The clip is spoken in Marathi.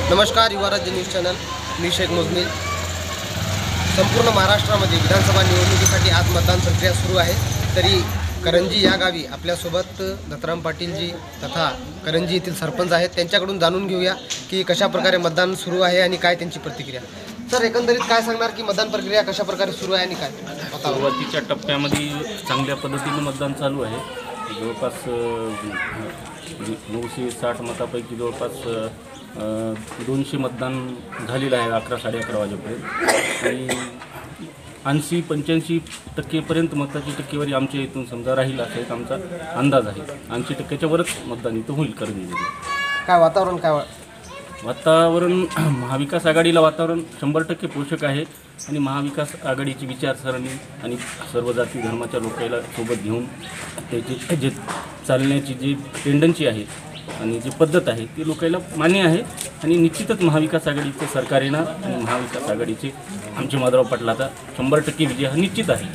नमस्कार, युवा राज्य न्यूज चॅनल. मी शेख मुजमिल. संपूर्ण महाराष्ट्रामध्ये विधानसभा निवडणुकीसाठी आज मतदान प्रक्रिया सुरू आहे. तरी करंजी या गावी आपल्यासोबत दत्तराम पाटीलजी तथा करंजी येथील सरपंच आहेत. त्यांच्याकडून जाणून घेऊया की कशा प्रकारे मतदान सुरू आहे आणि काय त्यांची प्रतिक्रिया. सर, एकंदरीत काय सांगणार की मतदान प्रक्रिया कशा प्रकारे सुरू आहे आणि काय सुरुवातीच्या टप्प्यामध्ये चांगल्या पद्धतीने मतदान चालू आहे. जवळपास 960 मतापैकी जवळपास 200 मतदान झालेलं आहे 11 साडे11 वाजेपर्यंत. आणि 80-85% मताची टक्केवारी आमच्या इथून समजा राहील असा एक आमचा अंदाज आहे. 80% वरच मतदान इथं होईल. काय वातावरण काय वातावरण महाविकास आघाडीला वातावरण 100% पोषक आहे. आणि महाविकास आघाडीची विचारसरणी आणि सर्व जाती धर्माच्या लोकांना सोबत घेऊन त्याची जे चालण्याची जी टेंडन्सी आहे आणि जी पद्धत आहे ती लोकांना मान्य आहे. आणि निश्चितच महाविकास आघाडीचं सरकार येणार आणि महाविकास आघाडीचे आमचे माधवराव पाटलाचा 100% विजय हा निश्चित आहे.